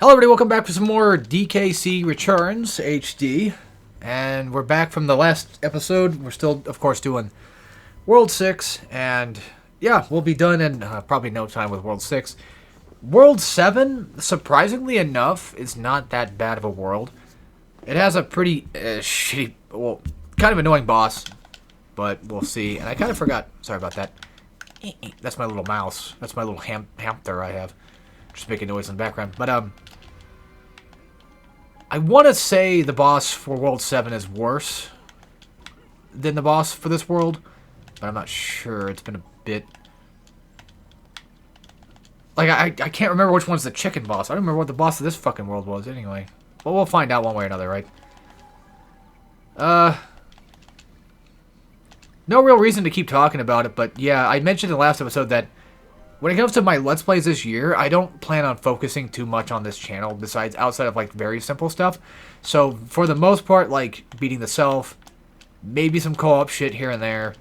Hello everybody, welcome back for some more DKC Returns HD. And we're back from the last episode. We're still, of course, doing World 6. And yeah, we'll be done in probably no time with World 6. World 7, surprisingly enough, is not that bad of a world. It has a pretty shitty, well, kind of annoying boss. But we'll see. And I kind of forgot, sorry about that. That's my little mouse. That's my little hamster I have. Just making noise in the background. But, I want to say the boss for World 7 is worse than the boss for this world, but I'm not sure. It's been a bit... Like, I can't remember which one's the chicken boss. I don't remember what the boss of this fucking world was, anyway. Well, we'll find out one way or another, right? No real reason to keep talking about it, but yeah, I mentioned in the last episode that when it comes to my Let's Plays this year, I don't plan on focusing too much on this channel, besides outside of, like, very simple stuff. So, for the most part, like, beating the self, maybe some co-op shit here and there,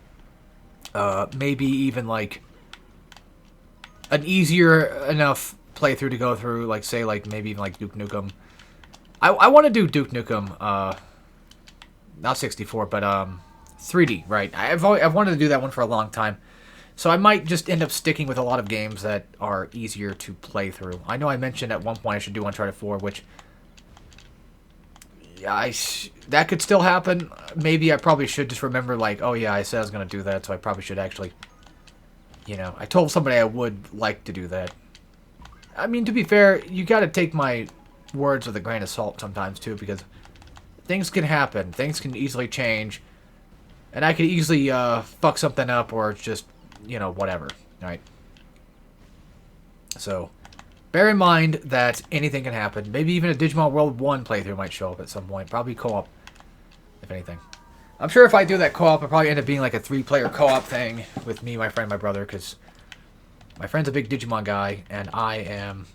maybe even, like, an easier enough playthrough to go through, like, say, like, maybe even, like, Duke Nukem. I want to do Duke Nukem, not 64, but, 3D, right? I've wanted to do that one for a long time. So I might just end up sticking with a lot of games that are easier to play through. I know I mentioned at one point I should do Uncharted 4, which... that could still happen. Maybe I probably should just remember, like, oh yeah, I said I was going to do that, so I probably should actually... You know, I told somebody I would like to do that. I mean, to be fair, you got to take my words with a grain of salt sometimes, too, because things can happen. Things can easily change. And I could easily fuck something up or just... You know, whatever, right? So, bear in mind that anything can happen. Maybe even a Digimon World 1 playthrough might show up at some point. Probably co-op, if anything. I'm sure if I do that co-op, it'll probably end up being like a 3-player co-op thing with me, my friend, my brother, because my friend's a big Digimon guy, and I am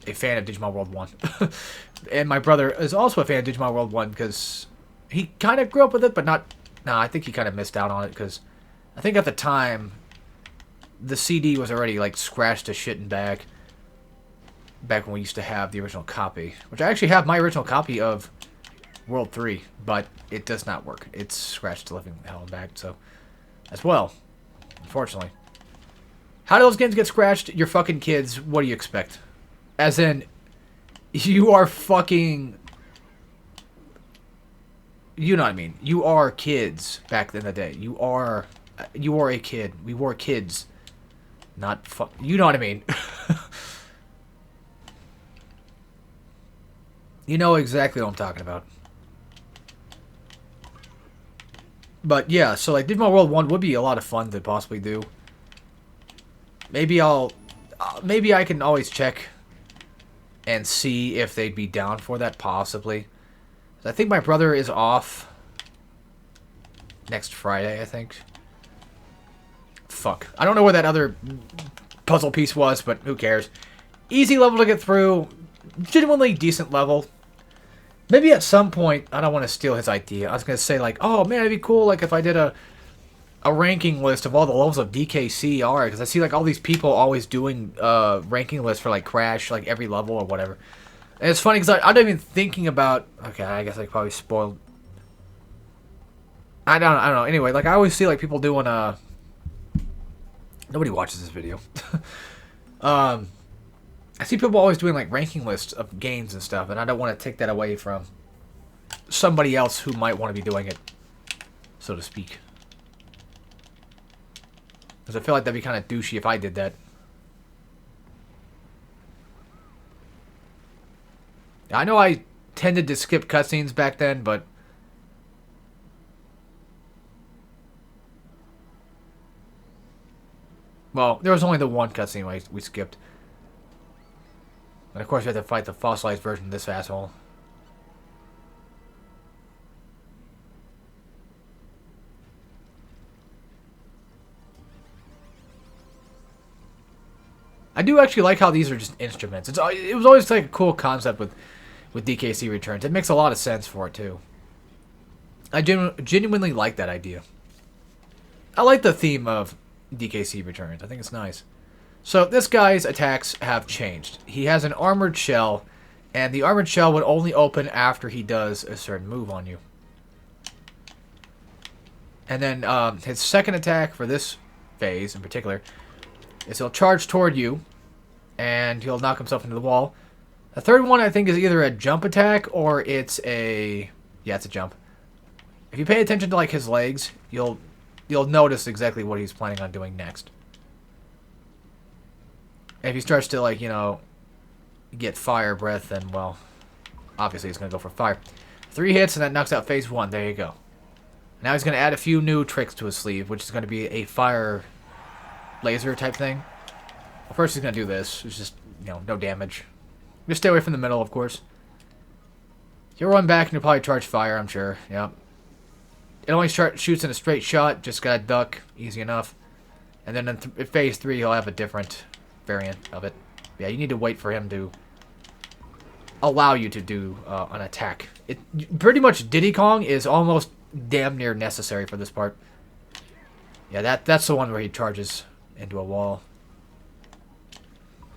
a fan of Digimon World 1. And my brother is also a fan of Digimon World 1 because he kind of grew up with it, but not... Nah, I think he kind of missed out on it because I think at the time... The CD was already, like, scratched to shit and back when we used to have the original copy. Which I actually have my original copy of World 3, but it does not work. It's scratched to living hell and back, so... As well, unfortunately. How do those games get scratched? You're fucking kids. What do you expect? As in, you are fucking... You know what I mean. You are kids back in the day. You are a kid. We were kids. Not you know what I mean. You know exactly what I'm talking about. But yeah, so like Digimon World 1 would be a lot of fun to possibly do. Maybe maybe I can always check and see if they'd be down for that, possibly. I think my brother is off next Friday, I think. Fuck. I don't know where that other puzzle piece was, but who cares. Easy level to get through. Genuinely decent level. Maybe at some point, I don't want to steal his idea. I was going to say, like, oh, man, it'd be cool, like, if I did a ranking list of all the levels of DKC are, because I see, like, all these people always doing ranking lists for, like, Crash, like, every level or whatever. And it's funny, because I'm not even thinking about... Okay, I guess I probably spoiled... I don't know. Anyway, like, I always see, like, people doing, Nobody watches this video. I see people always doing, like, ranking lists of games and stuff, and I don't want to take that away from somebody else who might want to be doing it, so to speak. Because I feel like that'd be kind of douchey if I did that. I know I tended to skip cutscenes back then, but... Well, there was only the one cutscene we skipped. And of course we had to fight the fossilized version of this asshole. I do actually like how these are just instruments. It was always like a cool concept with DKC Returns. It makes a lot of sense for it too. I genuinely like that idea. I like the theme of DKC Returns. I think it's nice. So this guy's attacks have changed. He has an armored shell And the armored shell would only open after he does a certain move on you. And then his second attack for this phase in particular is he'll charge toward you, and he'll knock himself into the wall. The third one, I think, is either a jump attack or it's a... Yeah, it's a jump. If you pay attention to, like, his legs, you'll notice exactly what he's planning on doing next. And if he starts to, like, you know, get fire breath, then, well, obviously he's going to go for fire. 3 hits, and that knocks out phase 1. There you go. Now he's going to add a few new tricks to his sleeve, which is going to be a fire laser type thing. Well, first he's going to do this. It's just, you know, no damage. Just stay away from the middle, of course. You'll run back and you'll probably charge fire, I'm sure. Yep. It only shoots in a straight shot. Just got to duck. Easy enough. And then in phase 3, he'll have a different variant of it. Yeah, you need to wait for him to allow you to do an attack. Pretty much Diddy Kong is almost damn near necessary for this part. Yeah, that's the one where he charges into a wall.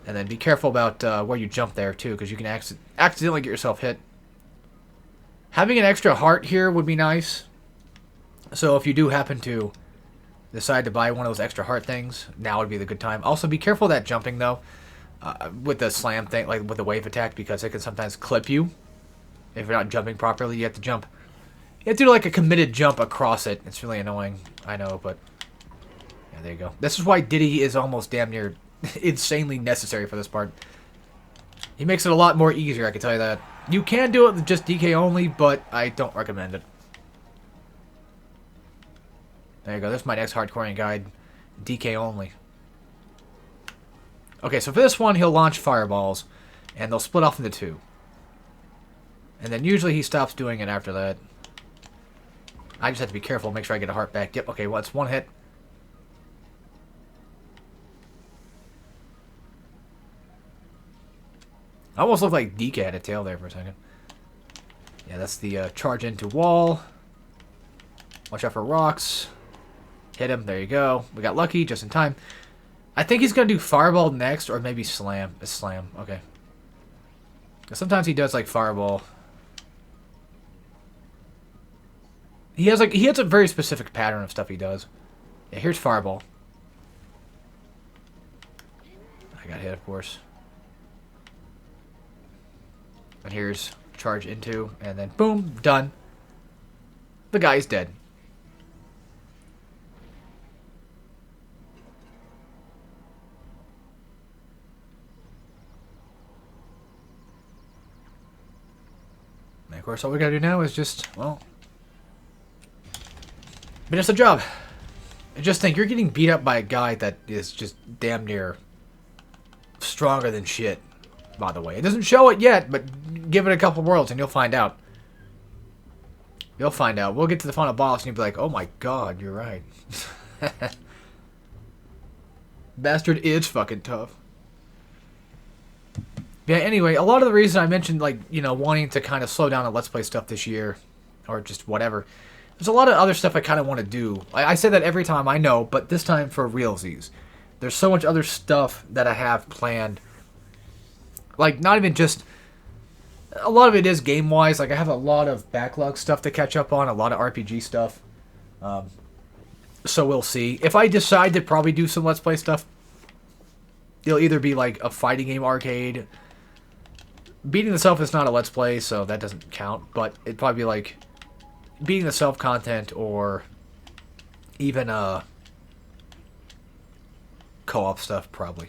And then be careful about where you jump there, too, because you can accidentally get yourself hit. Having an extra heart here would be nice. So if you do happen to decide to buy one of those extra heart things, now would be the good time. Also, be careful of that jumping, though, with the slam thing, like with the wave attack, because it can sometimes clip you. If you're not jumping properly, you have to jump. You have to do, like, a committed jump across it. It's really annoying, I know, but... Yeah, there you go. This is why Diddy is almost damn near... insanely necessary for this part. He makes it a lot more easier, I can tell you that. You can do it with just DK only, but I don't recommend it. There you go. That's my next hardcoring guide. DK only. Okay, so for this one, he'll launch fireballs, and they'll split off into 2. And then usually he stops doing it after that. I just have to be careful, make sure I get a heart back. Yep, okay, well, it's 1 hit. Almost looked like DK had a tail there for a second. Yeah, that's the charge into wall. Watch out for rocks. Hit him. There you go. We got lucky just in time. I think he's going to do fireball next, or maybe slam. It's slam. Okay. Sometimes he does like fireball. He has a very specific pattern of stuff he does. Yeah, here's fireball. I got hit, of course. And here's charge into, and then boom, done. The guy's dead. And of course, all we gotta do now is just, well, finish the job. And just think, you're getting beat up by a guy that is just damn near stronger than shit. By the way, it doesn't show it yet, but give it a couple worlds and you'll find out. You'll find out. We'll get to the final boss and you'll be like, oh my god, you're right. Bastard is fucking tough. Yeah, anyway, a lot of the reason I mentioned, like, you know, wanting to kind of slow down the Let's Play stuff this year, or just whatever, there's a lot of other stuff I kind of want to do. I say that every time, I know, but this time for realsies. There's so much other stuff that I have planned. Like, not even just... A lot of it is game-wise. Like, I have a lot of backlog stuff to catch up on. A lot of RPG stuff. So we'll see. If I decide to probably do some Let's Play stuff, it'll either be, like, a fighting game arcade. Beating the Self is not a Let's Play, so that doesn't count. But it'd probably be, like, Beating the Self content, or even, co-op stuff, probably.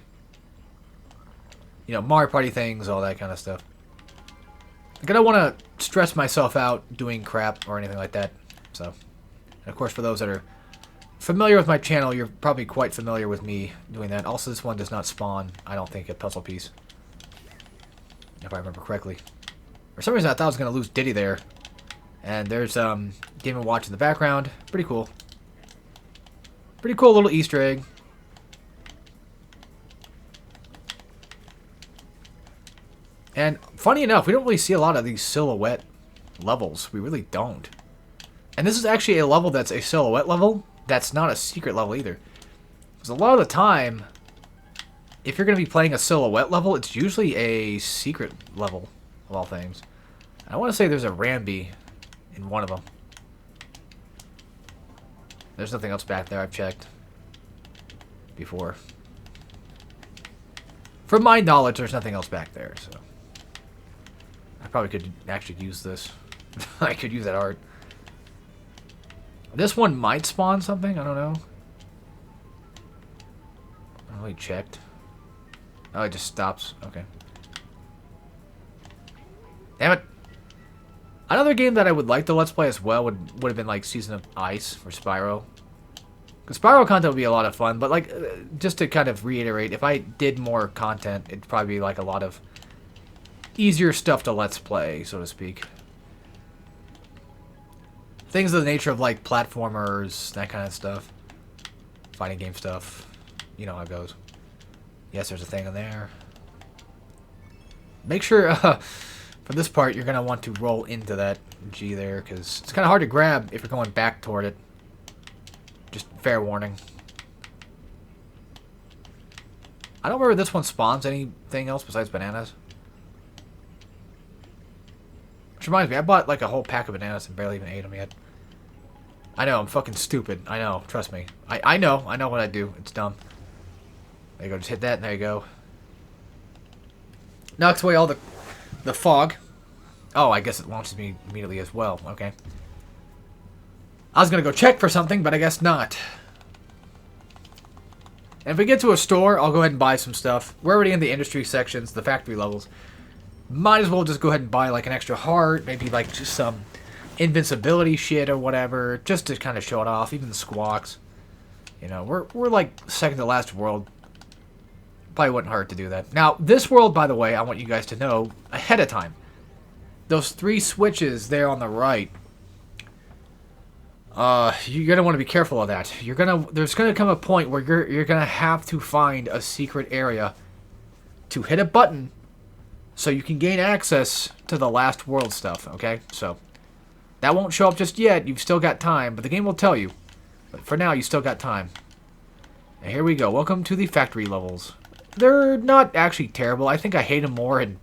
You know, Mario Party things, all that kind of stuff. Like, I don't want to stress myself out doing crap or anything like that. So, and of course, for those that are familiar with my channel, you're probably quite familiar with me doing that. Also, this one does not spawn, I don't think, a puzzle piece. If I remember correctly. For some reason, I thought I was going to lose Diddy there. And there's Game & Watch in the background. Pretty cool. Pretty cool little Easter egg. And funny enough, we don't really see a lot of these silhouette levels. We really don't. And this is actually a level that's a silhouette level. That's not a secret level either. Because a lot of the time, if you're going to be playing a silhouette level, it's usually a secret level. of all things. I want to say there's a Ramby in one of them. There's nothing else back there. I've checked before. From my knowledge, there's nothing else back there, so I probably could actually use this. I could use that art. This one might spawn something. I don't know. I really checked. Oh, it just stops. Okay. Damn it. Another game that I would like to Let's Play as well would have been like Season of Ice or Spyro. Because Spyro content would be a lot of fun, but like, just to kind of reiterate, if I did more content, it'd probably be like a lot of easier stuff to Let's Play, so to speak. Things of the nature of like platformers, that kind of stuff. Fighting game stuff. You know how it goes. Yes, there's a thing in there. Make sure, for this part, you're going to want to roll into that G there, because it's kind of hard to grab if you're going back toward it. Just fair warning. I don't remember if this one spawns anything else besides bananas. Which reminds me, I bought like a whole pack of bananas and barely even ate them yet. I know, I'm fucking stupid. I know, trust me. I know what I do. It's dumb. There you go, just hit that and there you go. Knocks away all the fog. Oh, I guess it launches me immediately as well. Okay. I was going to go check for something, but I guess not. And if we get to a store, I'll go ahead and buy some stuff. We're already in the industry sections, the factory levels. Might as well just go ahead and buy like an extra heart, maybe like just some invincibility shit or whatever, just to kind of show it off, even the squawks. You know, we're like second to last world. Probably wouldn't hurt to do that. Now, this world, by the way, I want you guys to know ahead of time. Those 3 switches there on the right, you're gonna want to be careful of that. There's gonna come a point where you're gonna have to find a secret area to hit a button so you can gain access to the last world stuff, okay? So, that won't show up just yet. You've still got time, but the game will tell you. But for now, you still got time. And here we go. Welcome to the factory levels. They're not actually terrible. I think I hate them more in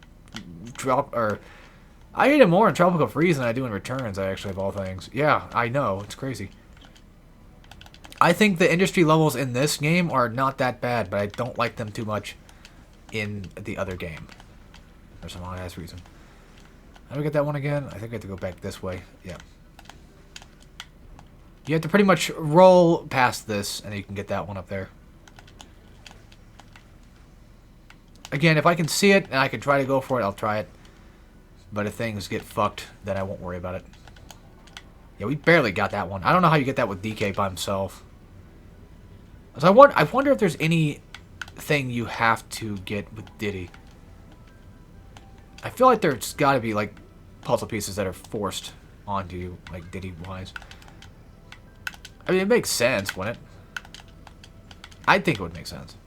I hate them more in Tropical Freeze than I do in Returns, actually, of all things. Yeah, I know. It's crazy. I think the industry levels in this game are not that bad, but I don't like them too much in the other game. For some odd-ass reason. How do we get that one again? I think I have to go back this way. Yeah. You have to pretty much roll past this, and you can get that one up there. Again, if I can see it, and I can try to go for it, I'll try it. But if things get fucked, then I won't worry about it. Yeah, we barely got that one. I don't know how you get that with DK by himself. So I wonder if there's anything you have to get with Diddy. I feel like there's got to be, like, puzzle pieces that are forced onto you, like Diddy-wise. I mean, it makes sense, wouldn't it? I think it would make sense.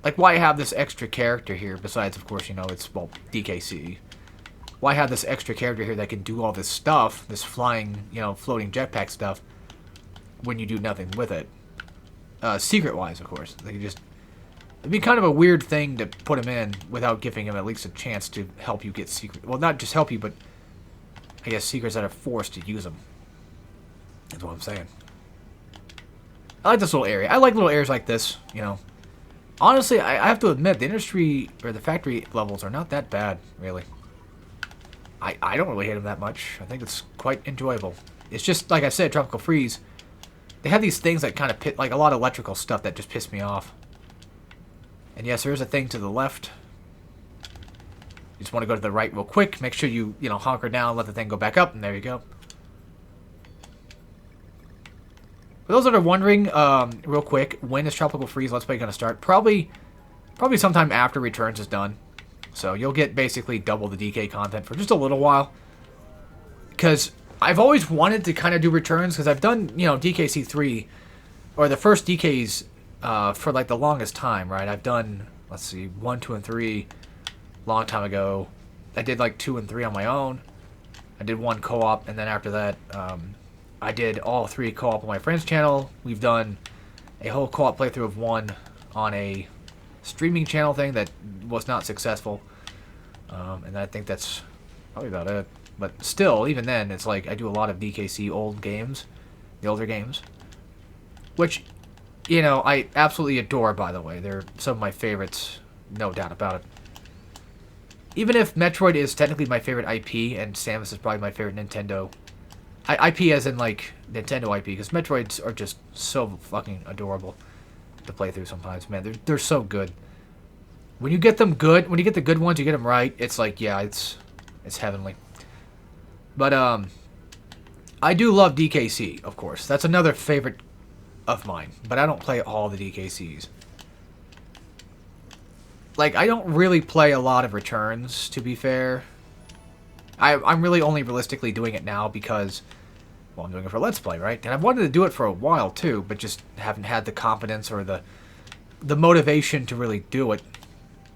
Like, why have this extra character here, besides, of course, you know, it's, well, DKC. Why have this extra character here that can do all this stuff, this flying, you know, floating jetpack stuff, when you do nothing with it? Secret-wise, of course. They could just... It'd be kind of a weird thing to put him in without giving him at least a chance to help you get secret... Well, not just help you, but I guess secrets that are forced to use them. That's what I'm saying. I like this little area. I like little areas like this, you know. Honestly, I have to admit, the industry, or the factory levels are not that bad, really. I don't really hate them that much. I think it's quite enjoyable. It's just, like I said, Tropical Freeze, they have these things that kind of, like a lot of electrical stuff that just piss me off. And yes, there is a thing to the left. You just want to go to the right real quick. Make sure you know, honker down, let the thing go back up, and there you go. For those that are wondering, real quick, when is Tropical Freeze Let's Play going to start? Probably sometime after Returns is done. So you'll get basically double the DK content for just a little while. Because I've always wanted to kind of do Returns, because I've done, you know, DKC3, or the first DKs for like the longest time, right? I've done, let's see, 1, 2, and 3 long time ago. I did like 2 and 3 on my own. I did 1 co-op, and then after that, I did all 3 co-op on my friend's channel. We've done a whole co-op playthrough of 1 on a streaming channel thing that was not successful. And I think that's probably about it. But still, even then, it's like I do a lot of DKC old games, the older games, which, you know, I absolutely adore, by the way. They're some of my favorites, no doubt about it. Even if Metroid is technically my favorite IP, and Samus is probably my favorite Nintendo IP, as in, like, Nintendo IP, because Metroids are just so fucking adorable to play through sometimes, man. They're so good. When you get them good, when you get the good ones, you get them right, it's like, yeah, it's heavenly. But, I do love DKC, of course. That's another favorite of mine, but I don't play all the DKCs. Like, I don't really play a lot of Returns, to be fair. I'm really only realistically doing it now because, well, I'm doing it for Let's Play, right? And I've wanted to do it for a while, too, but just haven't had the confidence or the motivation to really do it.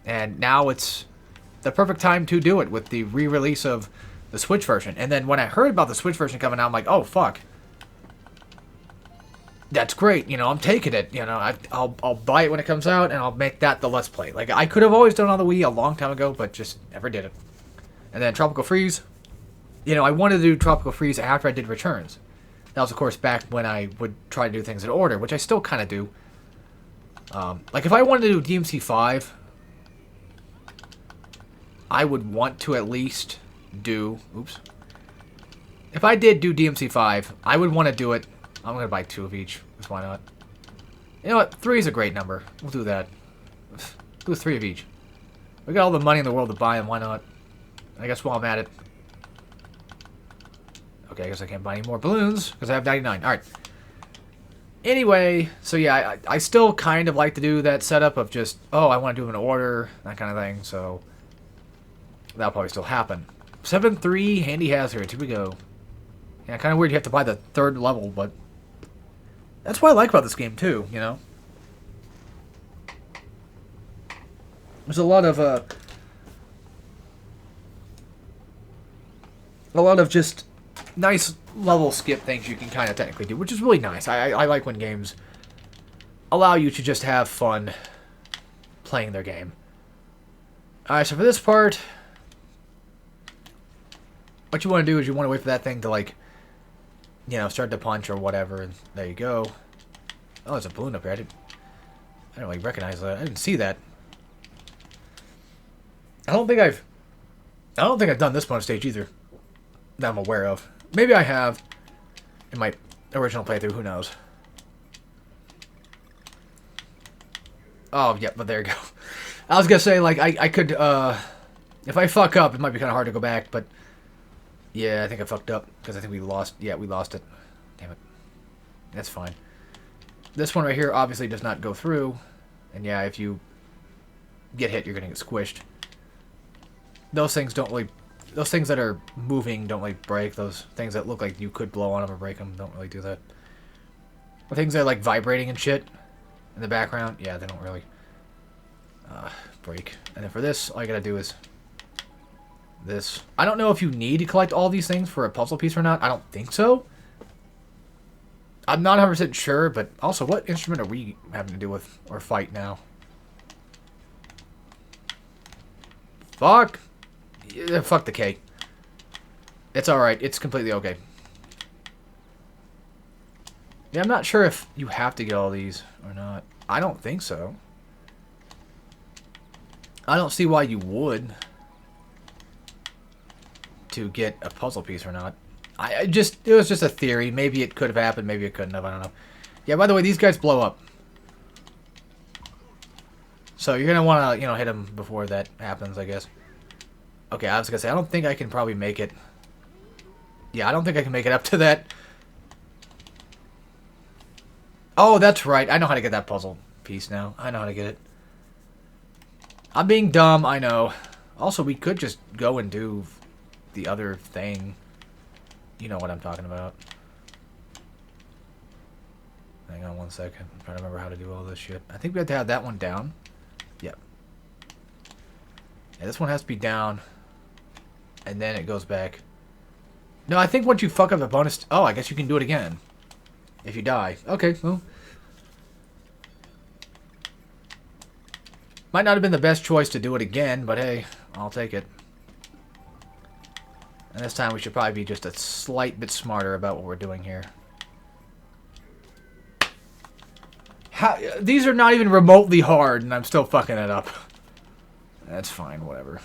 And now it's the perfect time to do it with the re-release of the Switch version. And then when I heard about the Switch version coming out, I'm like, oh, fuck. That's great, you know, I'm taking it, you know, I'll buy it when it comes out, and I'll make that the Let's Play. Like, I could have always done it on the Wii a long time ago, but just never did it. And then Tropical Freeze, you know, I wanted to do Tropical Freeze after I did Returns. That was, of course, back when I would try to do things in order, which I still kind of do. Like, if I wanted to do DMC5, I would want to at least do, oops. If I did do DMC5, I would want to do it. I'm going to buy 2 of each, because why not? You know what? 3 is a great number. We'll do that. Do 3 of each. We got all the money in the world to buy them, why not? I guess while I'm at it. Okay, I guess I can't buy any more balloons, because I have 99. Alright. Anyway, so yeah, I still kind of like to do that setup of just, oh, I want to do them in order, that kind of thing, so that'll probably still happen. 7-3, Handy Hazard, here we go. Yeah, kind of weird you have to buy the 3rd level, but that's what I like about this game, too, you know? There's a lot of just nice level skip things you can kind of technically do, which is really nice. I like when games allow you to just have fun playing their game. Alright, so for this part, what you want to do is you want to wait for that thing to, like, you know, start to punch or whatever, and there you go. Oh, there's a balloon up here. I didn't really recognize that. I didn't see that. I don't think I've done this bonus stage either, that I'm aware of. Maybe I have in my original playthrough, who knows. Oh, yeah, but there you go. I was gonna say, like, I could, if I fuck up, it might be kind of hard to go back, but yeah, I think I fucked up, because I think we lost, yeah, we lost it. Damn it. That's fine. This one right here obviously does not go through, and yeah, if you get hit, you're gonna get squished. Those things don't really, those things that are moving don't really break. Those things that look like you could blow on them or break them don't really do that. The things that are like vibrating and shit in the background, yeah, they don't really break. And then for this, all you gotta do is this. I don't know if you need to collect all these things for a puzzle piece or not. I don't think so. I'm not 100% sure, but also, what instrument are we having to deal with or fight now? Fuck. Yeah, fuck the K. It's alright. It's completely okay. Yeah, I'm not sure if you have to get all these or not. I don't think so. I don't see why you would to get a puzzle piece or not. It was just a theory. Maybe it could have happened, maybe it couldn't have, I don't know. Yeah, by the way, these guys blow up. So you're gonna wanna, you know, hit them before that happens, I guess. Okay, I was gonna say, I don't think I can probably make it. Yeah, I don't think I can make it up to that. Oh, that's right. I know how to get that puzzle piece now. I know how to get it. I'm being dumb, I know. Also, we could just go and do the other thing. You know what I'm talking about. Hang on one second. I'm trying to remember how to do all this shit. I think we have to have that one down. Yep. Yeah, this one has to be down. And then it goes back. No, I think once you fuck up the bonus... Oh, I guess you can do it again. If you die. Okay, well. Might not have been the best choice to do it again, but hey, I'll take it. And this time we should probably be just a slight bit smarter about what we're doing here. These are not even remotely hard, and I'm still fucking it up. That's fine, whatever.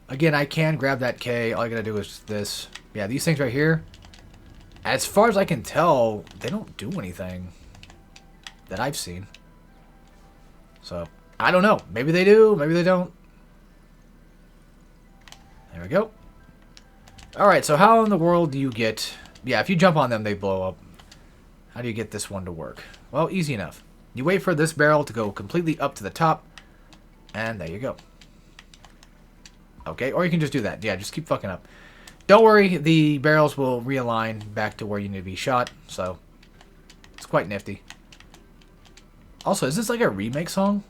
Again, I can grab that K. All I gotta do is this. Yeah, these things right here, as far as I can tell, they don't do anything that I've seen. So, I don't know. Maybe they do, maybe they don't. There we go. Alright, so how in the world do you get... Yeah, if you jump on them, they blow up. How do you get this one to work? Well, easy enough. You wait for this barrel to go completely up to the top, and there you go. Okay, or you can just do that. Yeah, just keep fucking up. Don't worry, the barrels will realign back to where you need to be shot, so it's quite nifty. Also, is this like a remake song?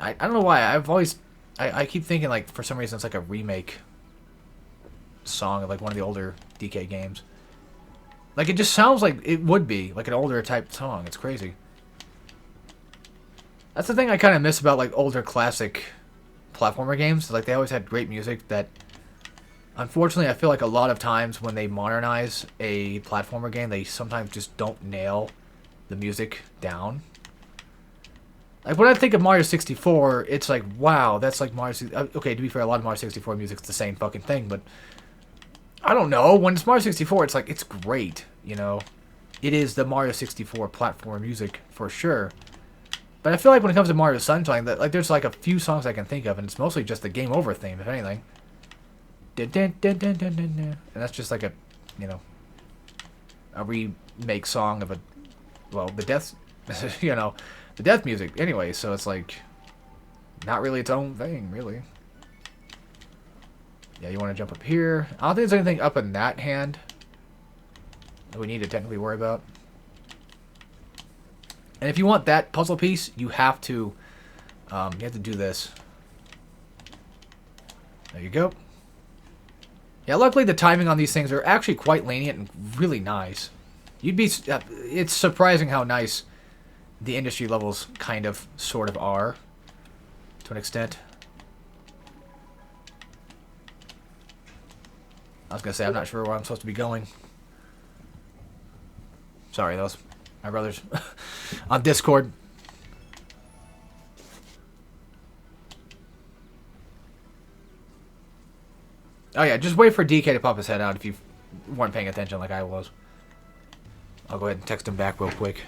I don't know why. I've always... I keep thinking, like, for some reason it's like a remake song of, like, one of the older DK games. Like, it just sounds like it would be, like, an older type song. It's crazy. That's the thing I kind of miss about, like, older classic platformer games. Like, they always had great music that, unfortunately, I feel like a lot of times when they modernize a platformer game, they sometimes just don't nail the music down. Like, when I think of Mario 64, it's like, wow, that's like Mario 64. Okay, to be fair, a lot of Mario 64 music's the same fucking thing, but I don't know. When it's Mario 64, it's like, it's great, you know? It is the Mario 64 platform music, for sure. But I feel like when it comes to Mario Sunshine, that like there's like a few songs I can think of, and it's mostly just the Game Over theme, if anything. And that's just like a, you know, a remake song of a, well, the death, you know, the death music anyway, so it's like not really its own thing, really. Yeah, you want to jump up here. I don't think there's anything up in that hand that we need to technically worry about. And if you want that puzzle piece, you have to do this. There you go. Yeah, luckily the timing on these things are actually quite lenient and really nice. You'd be, it's surprising how nice the industry levels kind of, sort of are, to an extent. I was going to say, I'm not sure where I'm supposed to be going. Sorry, those my brothers on Discord. Oh yeah, just wait for DK to pop his head out if you weren't paying attention like I was. I'll go ahead and text him back real quick.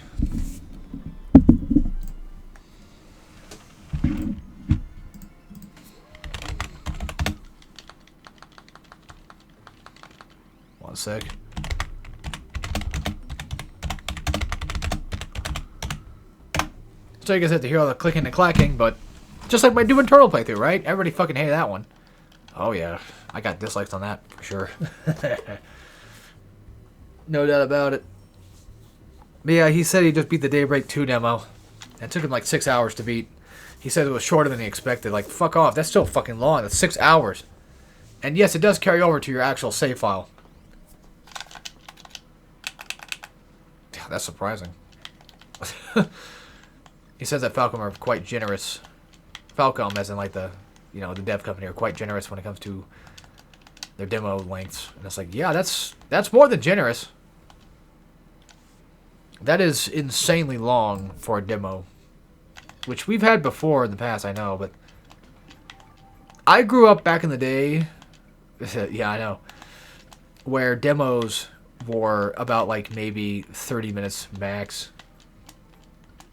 One sec. So you guys have to hear all the clicking and clacking, but just like my Doom Eternal playthrough, right? Everybody fucking hated that one. Oh yeah, I got dislikes on that for sure. No doubt about it. But yeah, he said he just beat the Daybreak 2 demo. It took him like 6 hours to beat. He said it was shorter than he expected. Like, fuck off. That's still fucking long. That's 6 hours. And yes, it does carry over to your actual save file. That's surprising. He says that Falcom are quite generous. Falcom, as in like the, you know, the dev company, are quite generous when it comes to their demo lengths. And it's like, yeah, that's more than generous. That is insanely long for a demo. Which we've had before in the past, I know, but I grew up back in the day, yeah, I know, where demos were about like maybe 30 minutes max.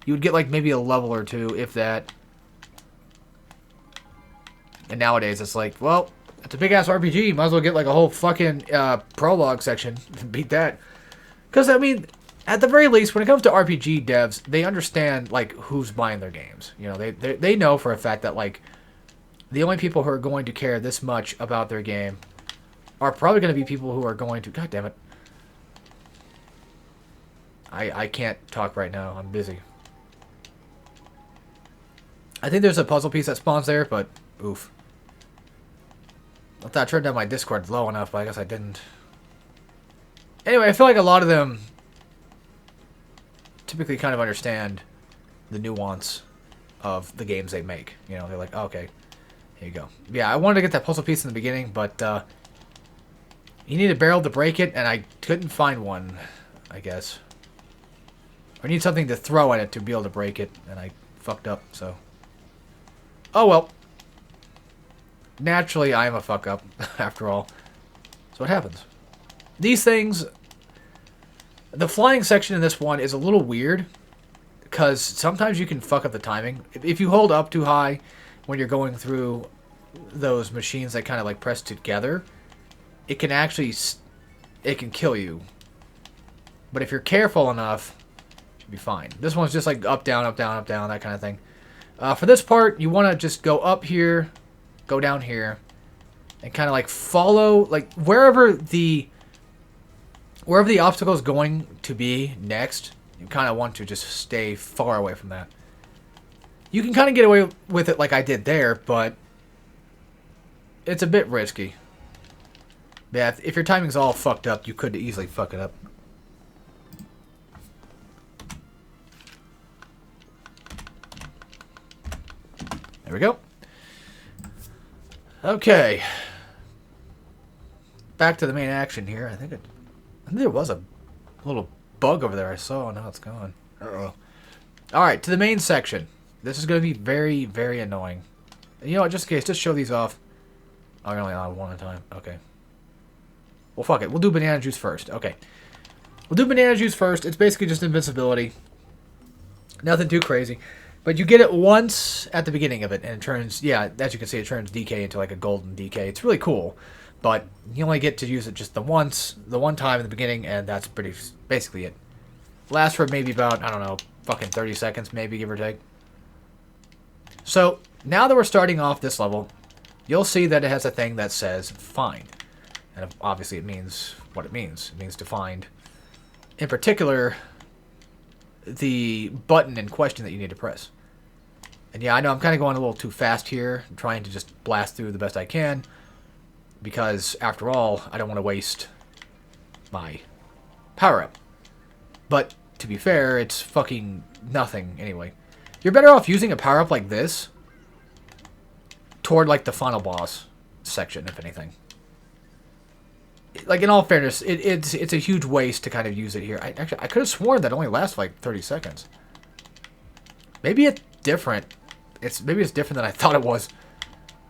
You would get like maybe a level or two, if that. And nowadays it's like, well, it's a big ass RPG. Might as well get like a whole fucking prologue section and beat that. Because I mean, at the very least, when it comes to RPG devs, they understand like who's buying their games. You know, they know for a fact that like the only people who are going to care this much about their game are probably going to be people who are going to. God damn it! I can't talk right now. I'm busy. I think there's a puzzle piece that spawns there, but oof. I thought I turned down my Discord low enough, but I guess I didn't. Anyway, I feel like a lot of them typically kind of understand the nuance of the games they make. You know, they're like, oh, okay, here you go. Yeah, I wanted to get that puzzle piece in the beginning, but you need a barrel to break it, and I couldn't find one, I guess. I need something to throw at it to be able to break it, and I fucked up, so. Oh well. Naturally, I am a fuck up, after all. So what happens? These things... The flying section in this one is a little weird, because sometimes you can fuck up the timing. If you hold up too high when you're going through those machines that kind of like press together, it can actually... It can kill you. But if you're careful enough, you'll be fine. This one's just like up, down, up, down, up, down, that kind of thing. For this part, you want to just go up here, go down here, and kind of like follow, like wherever the obstacle is going to be next, you kind of want to just stay far away from that. You can kind of get away with it like I did there, but it's a bit risky. Yeah, if your timing's all fucked up, you could easily fuck it up. There we go. Okay. Back to the main action here. I think there was a little bug over there I saw. Now it's gone. Uh-oh. Alright, to the main section. This is going to be very, very annoying. You know what, just in case, just show these off. Oh, you're only on one at a time. Okay. Well, fuck it. We'll do banana juice first. Okay. We'll do banana juice first. It's basically just invincibility. Nothing too crazy. But you get it once at the beginning of it, and it turns, yeah, as you can see, it turns DK into like a golden DK. It's really cool, but you only get to use it just the one time in the beginning, and that's basically it. Lasts for maybe about, I don't know, fucking 30 seconds, maybe, give or take. So, now that we're starting off this level, you'll see that it has a thing that says find. And obviously it means what it means. It means to find, in particular, the button in question that you need to press. And yeah, I know I'm kind of going a little too fast here. I'm trying to just blast through the best I can. Because, after all, I don't want to waste my power-up. But, to be fair, it's fucking nothing anyway. You're better off using a power-up like this toward, like, the final boss section, if anything. Like, in all fairness, it's a huge waste to kind of use it here. I could have sworn that only lasts like 30 seconds. Maybe it's different. Maybe it's different than I thought it was.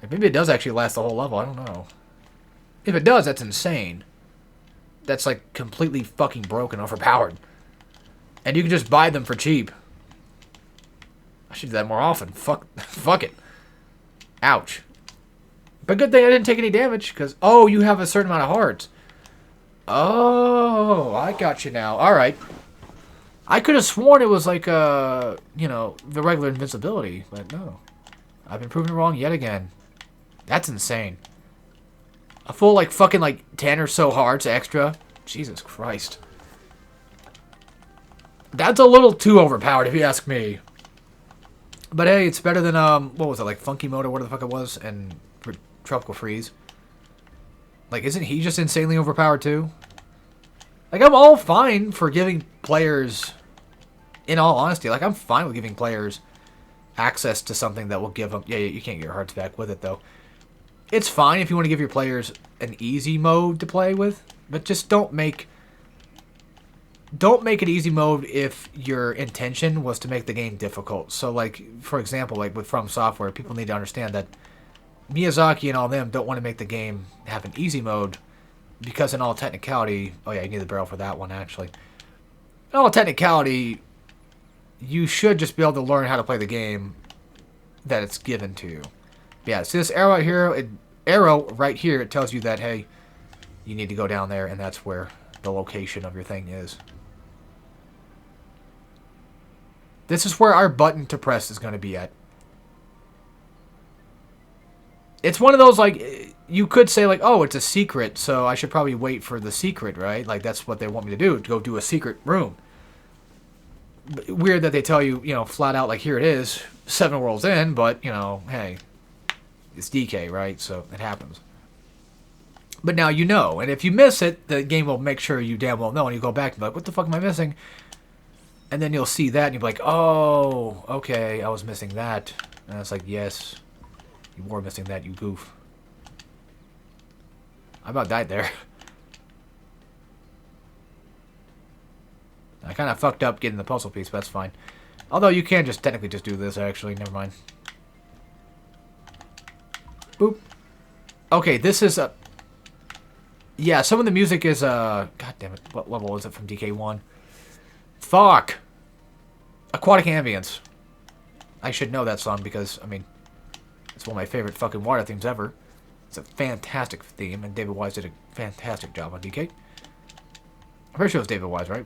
Like, maybe it does actually last the whole level. I don't know. If it does, that's insane. That's like completely fucking broken, overpowered. And you can just buy them for cheap. I should do that more often. Fuck it. Ouch. But good thing I didn't take any damage, because... Oh, you have a certain amount of hearts. Oh, I got you now. Alright. I could have sworn it was like, you know, the regular invincibility, but no. I've been proven wrong yet again. That's insane. A full, like, fucking, like, 10 or so hearts extra. Jesus Christ. That's a little too overpowered, if you ask me. But hey, it's better than, what was it, like, Funky Mode or whatever the fuck it was, and... Tropical Freeze. Like, isn't he just insanely overpowered too? Like, I'm all fine for giving players, in all honesty, like, I'm fine with giving players access to something that will give them... Yeah, you can't get your hearts back with it, though. It's fine if you want to give your players an easy mode to play with, but just don't make it easy mode if your intention was to make the game difficult. So, like, for example, like with From Software, people need to understand that Miyazaki and all them don't want to make the game have an easy mode because in all technicality... Oh yeah, you need the barrel for that one, actually. In all technicality, you should just be able to learn how to play the game that it's given to you. Yeah, see this arrow right here, it tells you that, hey, you need to go down there, and that's where the location of your thing is. This is where our button to press is going to be at. It's one of those, like, you could say, like, oh, it's a secret, so I should probably wait for the secret, right? Like, that's what they want me to do, to go do a secret room. Weird that they tell you, you know, flat out, like, here it is, 7 worlds in, but, you know, hey, it's DK, right? So it happens. But now you know, and if you miss it, the game will make sure you damn well know, and you go back and be like, what the fuck am I missing? And then you'll see that, and you'll be like, oh, okay, I was missing that. And it's like, yes, you were missing that, you goof. I about died there. I kind of fucked up getting the puzzle piece, but that's fine. Although you can just technically just do this, actually. Never mind. Boop. Okay, this is a... Yeah, some of the music is, God damn it. What level is it from DK1? Fuck! Aquatic Ambience. I should know that song because, I mean, it's one of my favorite fucking water themes ever. It's a fantastic theme, and David Wise did a fantastic job on DK. I'm pretty sure it was David Wise, right?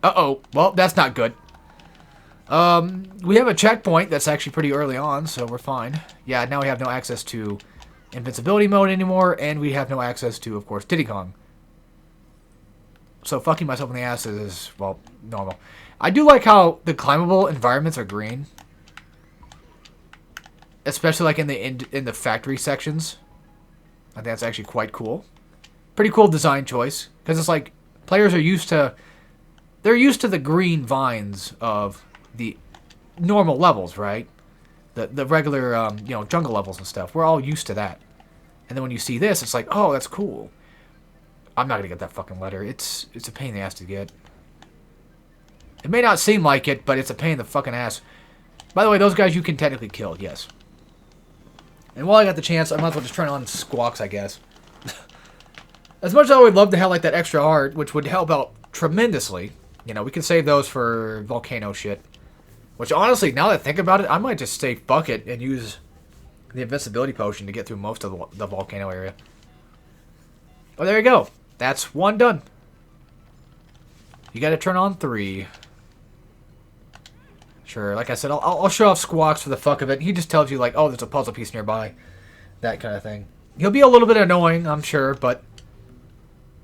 Uh-oh. Well, that's not good. We have a checkpoint that's actually pretty early on, so we're fine. Yeah, now we have no access to invincibility mode anymore, and we have no access to, of course, Diddy Kong. So fucking myself in the ass is, well, normal. I do like how the climbable environments are green. Especially like in the factory sections. I think that's actually quite cool. Pretty cool design choice. Because it's like, players are used to... They're used to the green vines of the normal levels, right? The regular, you know, jungle levels and stuff. We're all used to that. And then when you see this, it's like, oh, that's cool. I'm not going to get that fucking letter. It's a pain in the ass to get. It may not seem like it, but it's a pain in the fucking ass. By the way, those guys you can technically kill, yes. And while I got the chance, I might as well just turn on Squawks, I guess. As much as I would love to have like that extra art, which would help out tremendously. You know, we can save those for volcano shit. Which honestly, now that I think about it, I might just say fuck it and use the invincibility potion to get through most of the volcano area. Well, there you go. That's one done. You gotta turn on 3. Sure, like I said, I'll show off Squawks for the fuck of it. He just tells you, like, oh, there's a puzzle piece nearby. That kind of thing. He'll be a little bit annoying, I'm sure, but...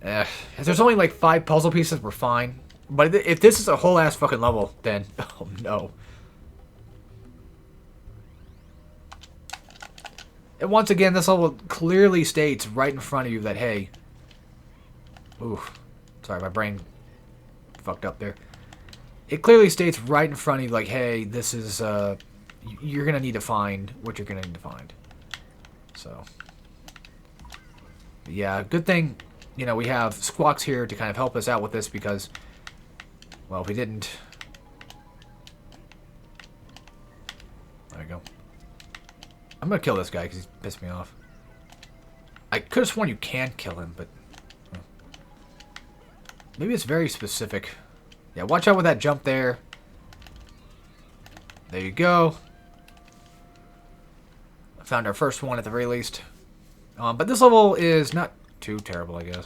if there's only, like, 5 puzzle pieces, we're fine. But if this is a whole-ass fucking level, then... Oh, no. And once again, this level clearly states right in front of you that, hey... Oof. Sorry, my brain fucked up there. It clearly states right in front of you, like, hey, this is, you're going to need to find what you're going to need to find. So, yeah, good thing, you know, we have Squawks here to kind of help us out with this because, well, if we didn't... There we go. I'm going to kill this guy because he's pissed me off. I could have sworn you can kill him, but... Maybe it's very specific. Yeah, watch out with that jump there. There you go. Found our first one at the very least. But this level is not too terrible, I guess.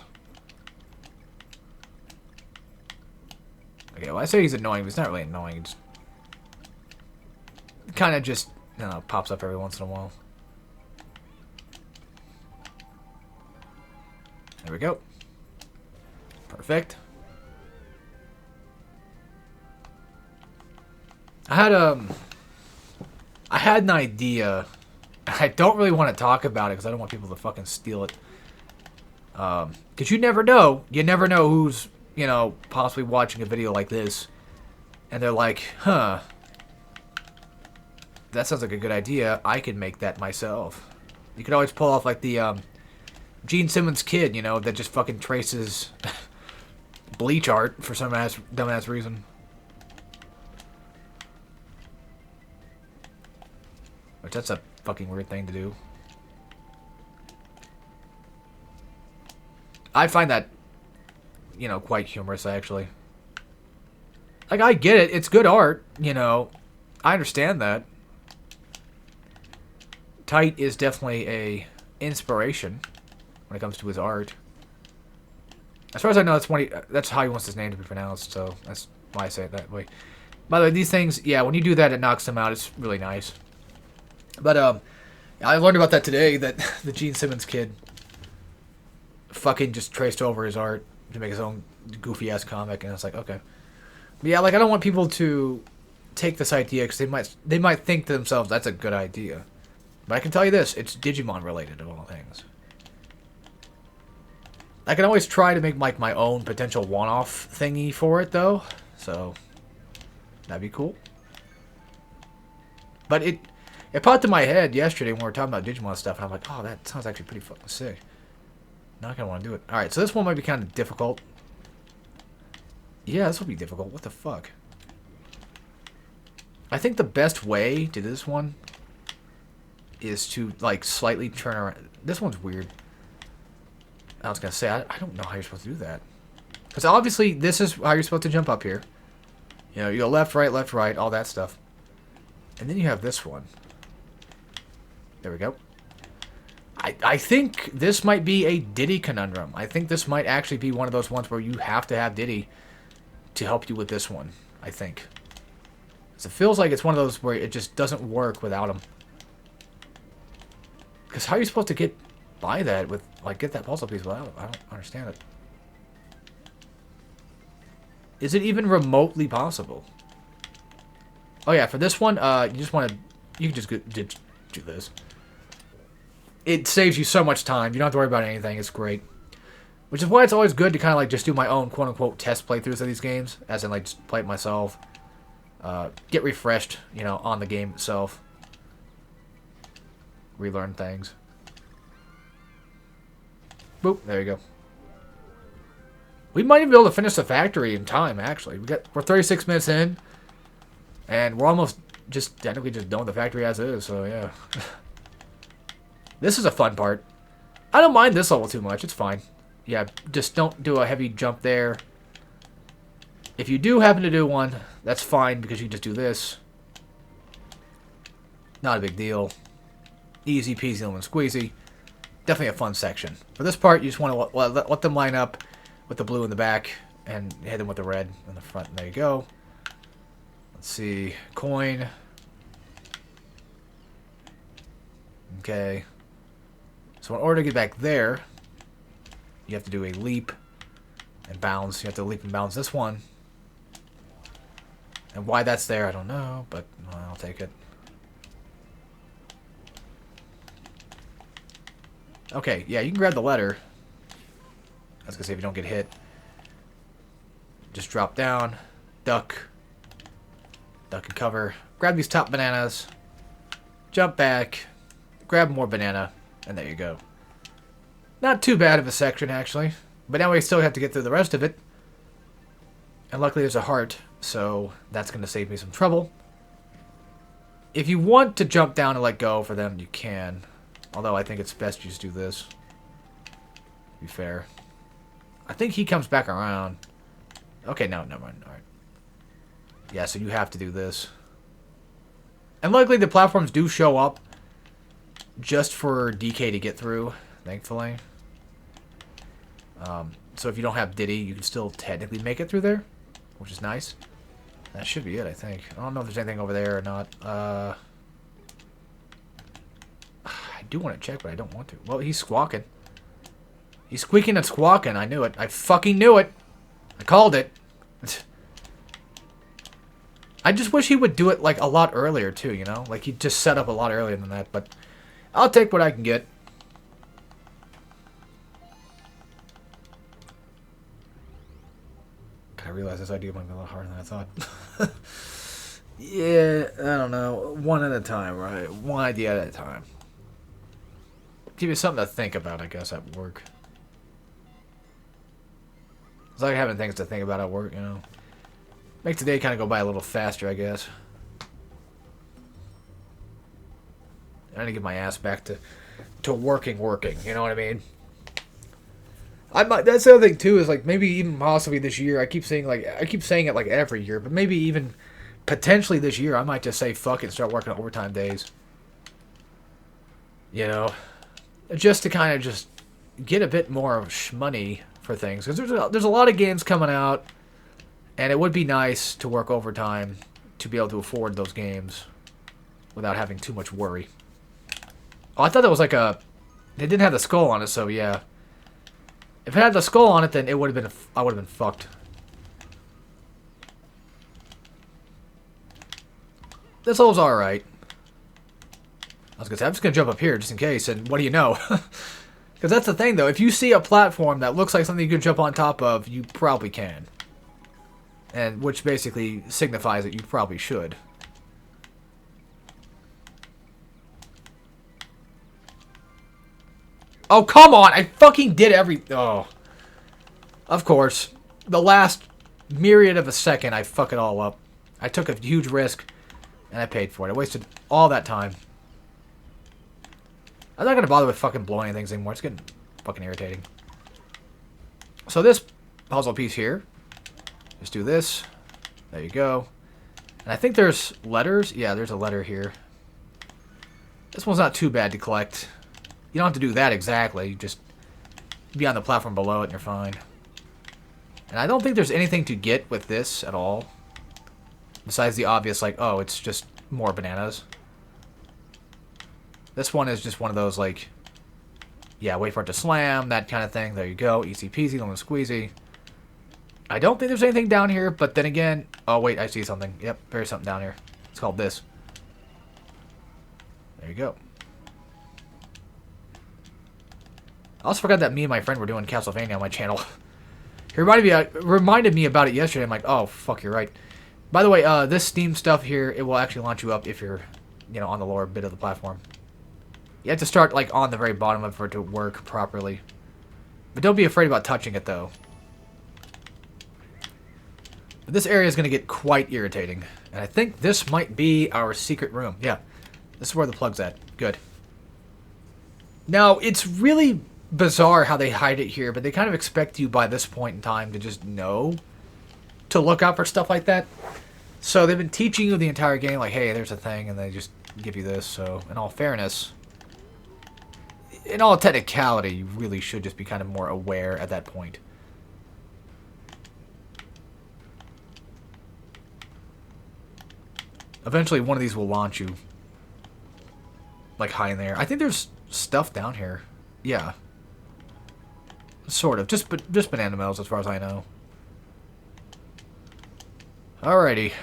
Okay, well, I say he's annoying, but he's not really annoying. He just kind of just, you know, pops up every once in a while. There we go. Perfect. I had an idea. I don't really want to talk about it because I don't want people to fucking steal it. Because you never know. You never know who's, you know, possibly watching a video like this. And they're like, huh. That sounds like a good idea. I could make that myself. You could always pull off like the Gene Simmons kid, you know, that just fucking traces bleach art for some dumbass reason. Which, that's a fucking weird thing to do. I find that, you know, quite humorous, actually. Like, I get it. It's good art, you know. I understand that. Tight is definitely a inspiration when it comes to his art. As far as I know, that's how he wants his name to be pronounced, so that's why I say it that way. By the way, these things, yeah, when you do that, it knocks them out. It's really nice. But, I learned about that today, that the Gene Simmons kid fucking just traced over his art to make his own goofy-ass comic, and it's like, okay. But yeah, like, I don't want people to take this idea, because they might think to themselves, that's a good idea. But I can tell you this, it's Digimon-related, of all things. I can always try to make, like, my own potential one-off thingy for it, though. So, that'd be cool. But it popped in my head yesterday when we were talking about Digimon stuff, and I'm like, oh, that sounds actually pretty fucking sick. Not gonna want to do it. Alright, so this one might be kind of difficult. Yeah, this will be difficult. What the fuck? I think the best way to do this one is to, like, slightly turn around. This one's weird. I was gonna say, I don't know how you're supposed to do that. Because obviously, this is how you're supposed to jump up here. You know, you go left, right, all that stuff. And then you have this one. There we go. I think this might be a Diddy conundrum. I think this might actually be one of those ones where you have to have Diddy to help you with this one, I think. So it feels like it's one of those where it just doesn't work without him. Because how are you supposed to get by that with, like, get that puzzle piece without him? I don't understand it. Is it even remotely possible? Oh yeah, for this one, you just want to, you can just do this. It saves you so much time. You don't have to worry about anything. It's great. Which is why it's always good to kind of like just do my own quote-unquote test playthroughs of these games. As in like just play it myself. Get refreshed, you know, on the game itself. Relearn things. Boop, there you go. We might even be able to finish the factory in time, actually. We're 36 minutes in. And we're almost just technically just done with the factory as is, so yeah. This is a fun part. I don't mind this level too much. It's fine. Yeah, just don't do a heavy jump there. If you do happen to do one, that's fine because you just do this. Not a big deal. Easy peasy lemon squeezy. Definitely a fun section. For this part, you just want to let them line up with the blue in the back and hit them with the red in the front. And there you go. Let's see. Coin. Okay. So in order to get back there, you have to do a leap and bounce. You have to leap and bounce this one. And why that's there, I don't know, but well, I'll take it. Okay, yeah, you can grab the letter. I was gonna say if you don't get hit. Just drop down, duck and cover. Grab these top bananas, jump back, grab more banana, and there you go. Not too bad of a section, actually. But now we still have to get through the rest of it. And luckily there's a heart, so that's going to save me some trouble. If you want to jump down and let go for them, you can. Although I think it's best you just do this. To be fair. I think he comes back around. Okay, no, never mind. Alright. Yeah, so you have to do this. And luckily the platforms do show up just for DK to get through, thankfully. So if you don't have Diddy, you can still technically make it through there, which is nice. That should be it, I think. I don't know if there's anything over there or not. I do want to check, but I don't want to. Well, he's squawking. He's squeaking and squawking. I knew it. I fucking knew it. I called it. I just wish he would do it, like, a lot earlier, too, you know? Like, he'd just set up a lot earlier than that, but I'll take what I can get. I realize this idea might be a lot harder than I thought. Yeah, I don't know. One at a time, right? One idea at a time. Give you something to think about, I guess, at work. It's like having things to think about at work, you know. Makes the day kind of go by a little faster, I guess. I need to get my ass back to working, you know what I mean? That's the other thing too, is like maybe even possibly this year. I keep saying it like every year, but maybe even potentially this year I might just say fuck it and start working overtime days. You know, just to kind of just get a bit more money for things, because there's a lot of games coming out, and it would be nice to work overtime to be able to afford those games without having too much worry. Oh, I thought that was like a... They didn't have the skull on it, so yeah. If it had the skull on it, then it would have been... I would have been fucked. This level's alright. I was gonna say, I'm just gonna jump up here just in case, and what do you know? Because that's the thing, though. If you see a platform that looks like something you can jump on top of, you probably can. and which basically signifies that you probably should. Oh, come on! I fucking did Oh. Of course. The last myriad of a second, I fuck it all up. I took a huge risk, and I paid for it. I wasted all that time. I'm not gonna bother with fucking blowing things anymore. It's getting fucking irritating. So this puzzle piece here. Just do this. There you go. And I think there's letters. Yeah, there's a letter here. This one's not too bad to collect. You don't have to do that exactly. You just be on the platform below it and you're fine. And I don't think there's anything to get with this at all. Besides the obvious, like, oh, it's just more bananas. This one is just one of those, like, yeah, wait for it to slam, that kind of thing. There you go. Easy peasy, lemon squeezy. I don't think there's anything down here, but then again... Oh, wait, I see something. Yep, there's something down here. It's called this. There you go. I also forgot that me and my friend were doing Castlevania on my channel. He reminded me about it yesterday. I'm like, oh, fuck, you're right. By the way, this Steam stuff here, it will actually launch you up if you're, you know, on the lower bit of the platform. You have to start, like, on the very bottom of it for it to work properly. But don't be afraid about touching it, though. But this area is going to get quite irritating. And I think this might be our secret room. Yeah. This is where the plug's at. Good. Now, it's really bizarre how they hide it here, but they kind of expect you by this point in time to just know to look out for stuff like that. So they've been teaching you the entire game, like, hey, there's a thing, and they just give you this. So, in all fairness, in all technicality, you really should just be kind of more aware at that point. Eventually, one of these will launch you, like, high in there. I think there's stuff down here. Yeah. Sort of. Just banana medals, as far as I know. Alrighty.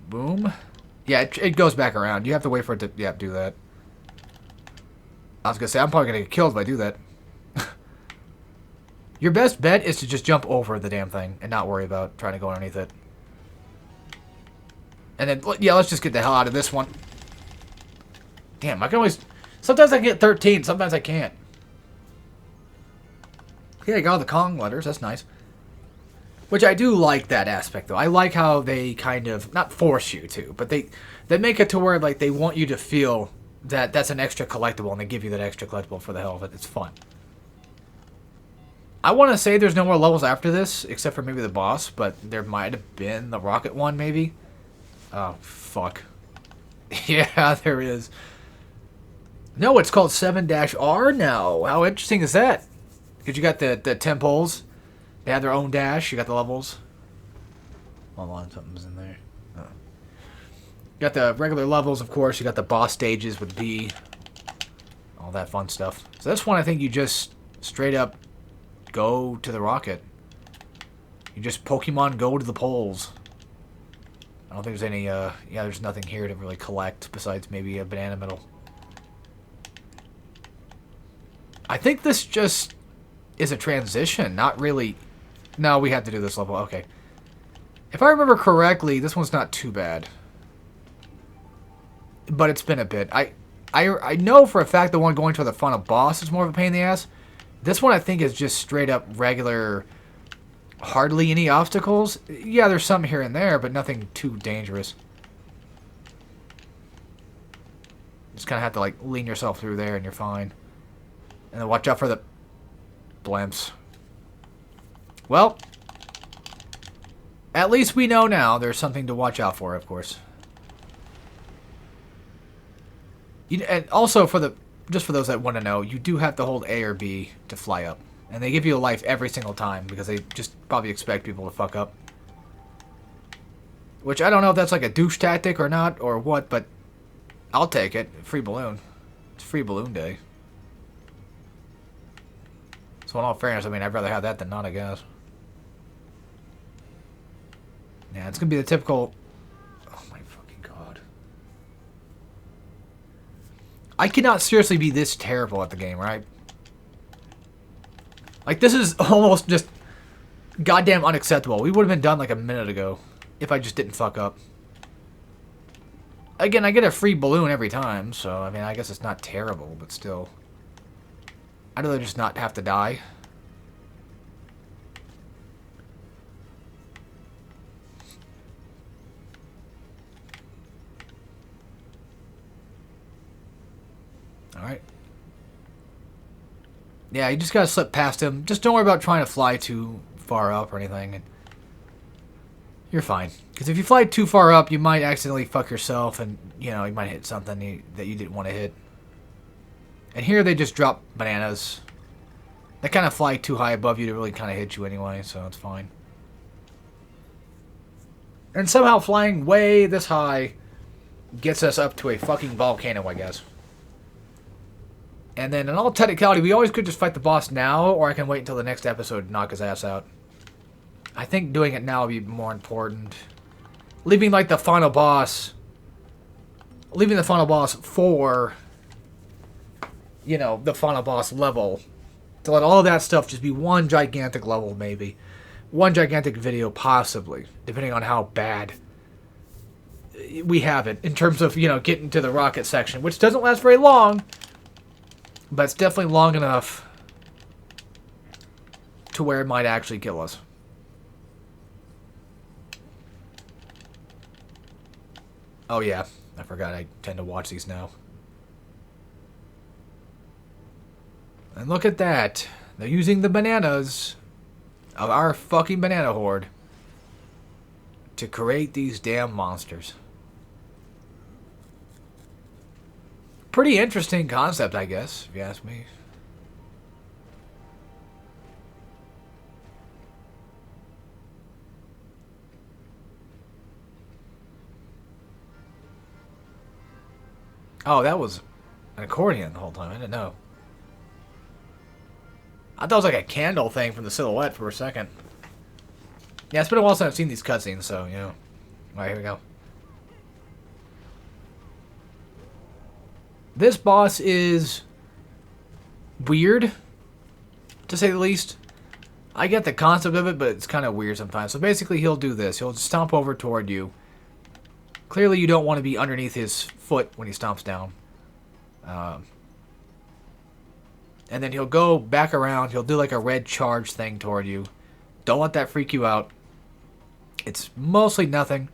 Boom. Yeah, it goes back around. You have to wait for it to, yeah, do that. I was going to say, I'm probably going to get killed if I do that. Your best bet is to just jump over the damn thing and not worry about trying to go underneath it. And then, yeah, let's just get the hell out of this one. Damn, I can always... Sometimes I can get 13, sometimes I can't. Yeah, I got all the Kong letters, that's nice. Which I do like that aspect, though. I like how they kind of, not force you to, but they make it to where, like, they want you to feel that that's an extra collectible, and they give you that extra collectible for the hell of it. It's fun. I want to say there's no more levels after this, except for maybe the boss, but there might have been the rocket one, maybe. Oh, fuck. Yeah, there is. No, it's called 7-R now. How interesting is that? Because you got the temples. They have their own dash. You got the levels. Hold on, something's in there. Oh. You got the regular levels, of course. You got the boss stages with B. All that fun stuff. So this one, I think you just straight up go to the rocket. You just Pokemon go to the poles. I don't think there's any, yeah, there's nothing here to really collect besides maybe a banana medal. I think this just is a transition, not really... No, we have to do this level, okay. If I remember correctly, this one's not too bad. But it's been a bit. I know for a fact the one going to the final boss is more of a pain in the ass. This one I think is just straight up regular... Hardly any obstacles. Yeah, there's some here and there, but nothing too dangerous. Just kind of have to, like, lean yourself through there and you're fine. And then watch out for the blimps. Well, at least we know now there's something to watch out for, of course. And also, just for those that want to know, you do have to hold A or B to fly up. And they give you a life every single time because they just probably expect people to fuck up. Which I don't know if that's like a douche tactic or not or what, but I'll take it. Free balloon. It's free balloon day. So in all fairness, I mean, I'd rather have that than not, I guess. Yeah, it's going to be the typical... Oh my fucking god. I cannot seriously be this terrible at the game, right? Like, this is almost just goddamn unacceptable. We would have been done like a minute ago if I just didn't fuck up. Again, I get a free balloon every time, so, I mean, I guess it's not terrible, but still. I'd rather just not have to die. Alright. Yeah, you just gotta slip past him. Just don't worry about trying to fly too far up or anything. And you're fine. Because if you fly too far up, you might accidentally fuck yourself and, you know, you might hit something that you didn't want to hit. And here they just drop bananas. They kind of fly too high above you to really kind of hit you anyway, so it's fine. And somehow flying way this high gets us up to a fucking volcano, I guess. And then in all technicality, we always could just fight the boss now, or I can wait until the next episode to knock his ass out. I think doing it now would be more important. Leaving like the final boss... Leaving the final boss for... You know, the final boss level. To let all that stuff just be one gigantic level, maybe. One gigantic video, possibly. Depending on how bad we have it. In terms of, you know, getting to the rocket section. Which doesn't last very long. But it's definitely long enough to where it might actually kill us. Oh yeah, I forgot I tend to watch these now. And look at that. They're using the bananas of our fucking banana horde to create these damn monsters. Pretty interesting concept, I guess, if you ask me. Oh, that was an accordion the whole time. I didn't know. I thought it was like a candle thing from the silhouette for a second. Yeah, it's been a while since I've seen these cutscenes, so, you know. Alright, here we go. This boss is weird, to say the least. I get the concept of it, but it's kind of weird sometimes. So basically, he'll do this. He'll stomp over toward you. Clearly, you don't want to be underneath his foot when he stomps down. And then he'll go back around. He'll do like a red charge thing toward you. Don't let that freak you out. It's mostly nothing.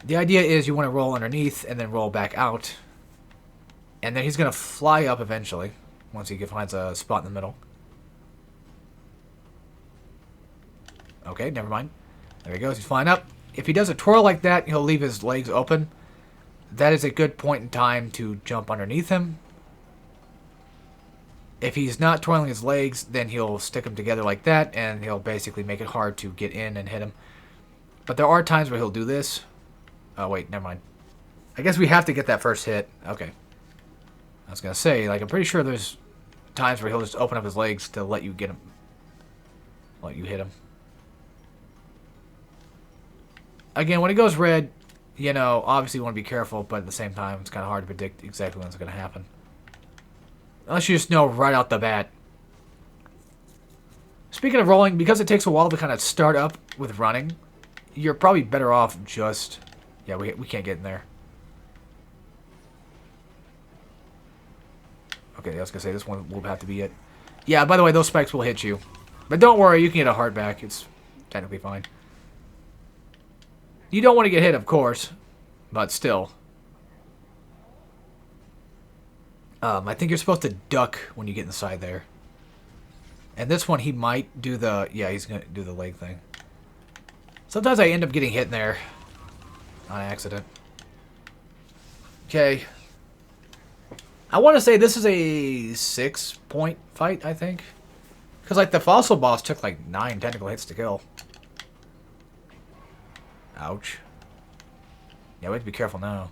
The idea is you want to roll underneath and then roll back out. And then he's going to fly up eventually, once he finds a spot in the middle. Okay, never mind. There he goes, he's flying up. If he does a twirl like that, he'll leave his legs open. That is a good point in time to jump underneath him. If he's not twirling his legs, then he'll stick them together like that, and he'll basically make it hard to get in and hit him. But there are times where he'll do this. Oh, wait, never mind. I guess we have to get that first hit. Okay. I was going to say, like, I'm pretty sure there's times where he'll just open up his legs to let you get him. Let you hit him. Again, when it goes red, you know, obviously you want to be careful, but at the same time, it's kind of hard to predict exactly when it's going to happen. Unless you just know right out the bat. Speaking of rolling, because it takes a while to kind of start up with running, you're probably better off just... Yeah, we can't get in there. Okay, I was going to say, this one will have to be it. Yeah, by the way, those spikes will hit you. But don't worry, you can get a heart back. It's technically fine. You don't want to get hit, of course. But still. I think you're supposed to duck when you get inside there. And this one, he might do the... Yeah, he's going to do the leg thing. Sometimes I end up getting hit in there. On accident. Okay. I want to say this is a 6-point fight, I think. Because, like, the fossil boss took, like, 9 technical hits to kill. Ouch. Yeah, we have to be careful now.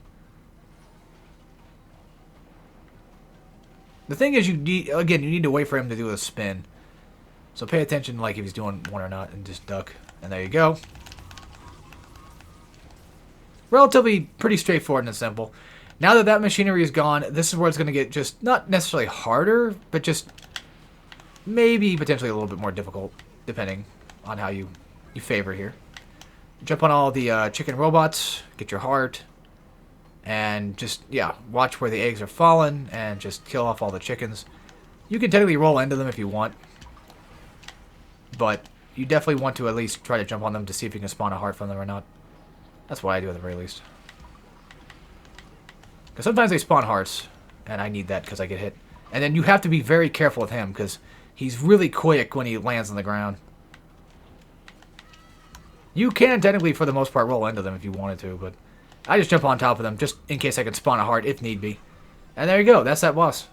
The thing is, you need to wait for him to do a spin. So pay attention, like, if he's doing one or not, and just duck. And there you go. Relatively pretty straightforward and simple. Now that that machinery is gone, this is where it's going to get just, not necessarily harder, but just maybe potentially a little bit more difficult, depending. on how you favor here. Jump on all the chicken robots, get your heart, and just, yeah, watch where the eggs are falling, and just kill off all the chickens. You can technically roll into them if you want, but you definitely want to at least try to jump on them to see if you can spawn a heart from them or not. That's what I do at the very least. Because sometimes they spawn hearts, and I need that because I get hit. And then you have to be very careful with him, because he's really quick when he lands on the ground. You can technically, for the most part, roll into them if you wanted to, but I just jump on top of them just in case I can spawn a heart if need be. And there you go. That's that boss.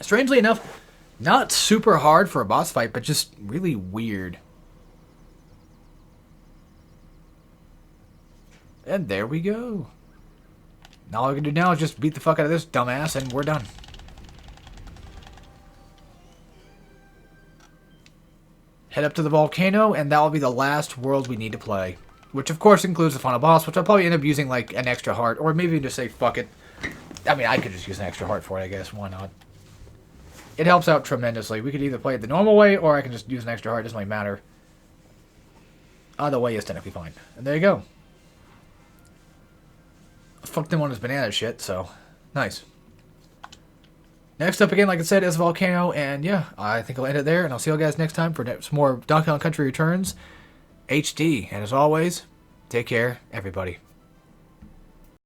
Strangely enough, not super hard for a boss fight, but just really weird. And there we go. Now all I can do now is just beat the fuck out of this dumbass, and we're done. Head up to the volcano, and that will be the last world we need to play. Which, of course, includes the final boss, which I'll probably end up using, like, an extra heart. Or maybe just say, fuck it. I mean, I could just use an extra heart for it, I guess. Why not? It helps out tremendously. We could either play it the normal way, or I can just use an extra heart. It doesn't really matter. Either way is technically fine. And there you go. Fucked him on his banana shit, so nice. Next up again, like I said, is Volcano, and yeah, I think I'll end it there, and I'll see you guys next time for some more Donkey Kong Country Returns HD. And as always, take care, everybody.